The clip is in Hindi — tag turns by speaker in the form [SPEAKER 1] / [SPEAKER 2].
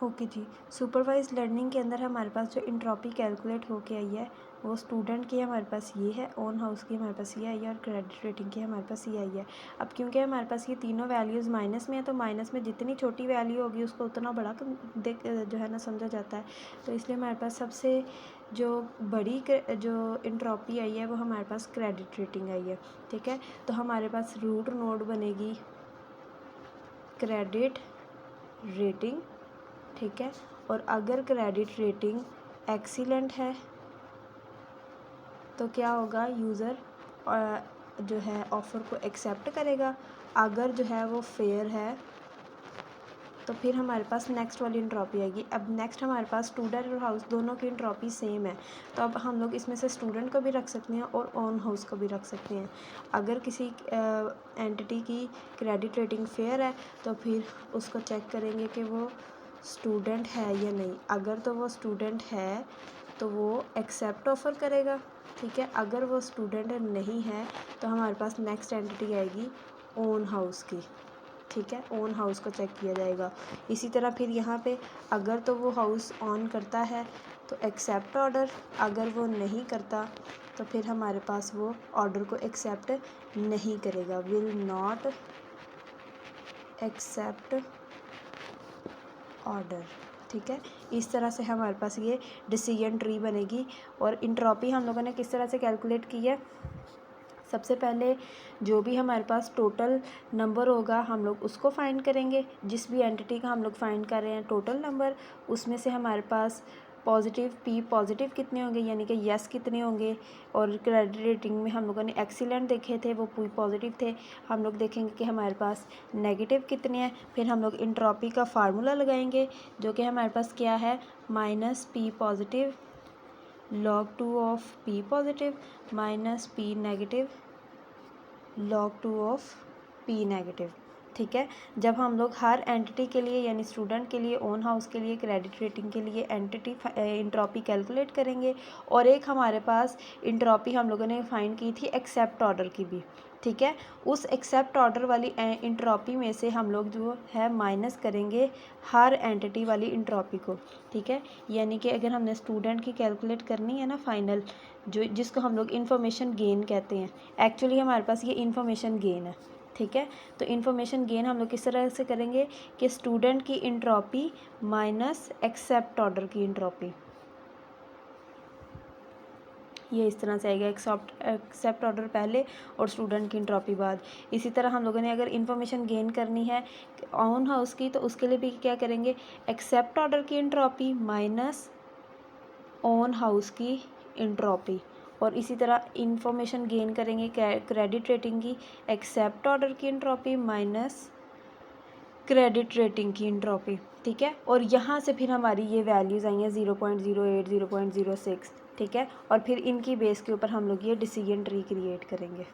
[SPEAKER 1] ओके जी। सुपरवाइज लर्निंग के अंदर हमारे पास जो इंट्रॉपी कैलकुलेट होके आई है वो स्टूडेंट की हमारे पास ये है, ओन हाउस की हमारे पास ये आई है और क्रेडिट रेटिंग की हमारे पास ये आई है। अब क्योंकि हमारे पास ये तीनों वैल्यूज़ माइनस में है तो माइनस में जितनी छोटी वैल्यू होगी उसको उतना बड़ा जो है ना समझा जाता है। तो इसलिए हमारे पास सबसे जो बड़ी जो इंट्रॉपी आई है वो हमारे पास क्रेडिट रेटिंग आई है। ठीक है, तो हमारे पास रूट नोड बनेगी क्रेडिट रेटिंग। ठीक है, और अगर क्रेडिट रेटिंग एक्सीलेंट है तो क्या होगा, यूज़र जो है ऑफ़र को एक्सेप्ट करेगा। अगर जो है वो फेयर है तो फिर हमारे पास नेक्स्ट वाली इंट्रॉपी आएगी। अब नेक्स्ट हमारे पास स्टूडेंट और हाउस दोनों की इंट्रॉपी सेम है, तो अब हम लोग इसमें से स्टूडेंट को भी रख सकते हैं और ओन हाउस को भी रख सकते हैं। अगर किसी एंटिटी की क्रेडिट रेटिंग फेयर है तो फिर उसको चेक करेंगे कि वो स्टूडेंट है या नहीं। अगर तो वो स्टूडेंट है तो वो एक्सेप्ट ऑफ़र करेगा। ठीक है, अगर वो स्टूडेंट नहीं है तो हमारे पास नेक्स्ट एंटिटी आएगी ओन हाउस की। ठीक है, ओन हाउस को चेक किया जाएगा। इसी तरह फिर यहाँ पे अगर तो वो हाउस ऑन करता है तो एक्सेप्ट ऑर्डर, अगर वो नहीं करता तो फिर हमारे पास वो ऑर्डर को एक्सेप्ट नहीं करेगा, विल नॉट एक्सेप्ट ऑर्डर। ठीक है, इस तरह से हमारे पास ये डिसीजन ट्री बनेगी। और इंट्रॉपी हम लोगों ने किस तरह से कैलकुलेट की है, सबसे पहले जो भी हमारे पास टोटल नंबर होगा हम लोग उसको फाइंड करेंगे। जिस भी एंटिटी का हम लोग फाइंड कर रहे हैं टोटल नंबर, उसमें से हमारे पास पॉजिटिव पी पॉजिटिव कितने होंगे यानी कि यस कितने होंगे। और क्रेडिट रेटिंग में हम लोगों ने एक्सीलेंट देखे थे, वो पी पॉजिटिव थे। हम लोग देखेंगे कि हमारे पास नेगेटिव कितने हैं। फिर हम लोग इंट्रॉपी का फार्मूला लगाएंगे जो कि हमारे पास क्या है, minus P positive log 2 of P positive minus P negative log 2 of P negative. ठीक है, जब हम लोग हर एंटिटी के लिए यानी स्टूडेंट के लिए, ओन हाउस के लिए, क्रेडिट रेटिंग के लिए एंटिटी इंट्रॉपी कैलकुलेट करेंगे। और एक हमारे पास इंट्रॉपी हम लोगों ने फाइंड की थी एक्सेप्ट ऑर्डर की भी। ठीक है, उस एक्सेप्ट ऑर्डर वाली इंट्रॉपी में से हम लोग जो है माइनस करेंगे हर एंटिटी वाली इंट्रॉपी को। ठीक है, यानी कि अगर हमने स्टूडेंट की कैलकुलेट करनी है ना फाइनल, जो जिसको हम लोग इन्फॉर्मेशन गेन कहते हैं, एक्चुअली हमारे पास ये इन्फॉर्मेशन गेन है। ठीक है, तो इन्फॉर्मेशन गेन हम लोग किस तरह से करेंगे कि स्टूडेंट की इंट्रॉपी माइनस एक्सेप्ट ऑर्डर की इंट्रॉपी, ये इस तरह से आएगा, एक्सेप्ट ऑर्डर पहले और स्टूडेंट की इंट्रॉपी बाद। इसी तरह हम लोगों ने अगर इन्फॉर्मेशन गेन करनी है ओन हाउस की तो उसके लिए भी क्या करेंगे, एक्सेप्ट ऑर्डर की इंट्रॉपी माइनस ओन हाउस की इंट्रॉपी। और इसी तरह इन्फॉर्मेशन गेन करेंगे क्रेडिट रेटिंग की, एक्सेप्ट ऑर्डर की इंट्रॉपी माइनस क्रेडिट रेटिंग की इंट्रॉपी। ठीक है, और यहाँ से फिर हमारी ये वैल्यूज़ आई हैं 0.08 0.06। ठीक है, और फिर इनकी बेस के ऊपर हम लोग ये डिसीजन ट्री क्रिएट करेंगे।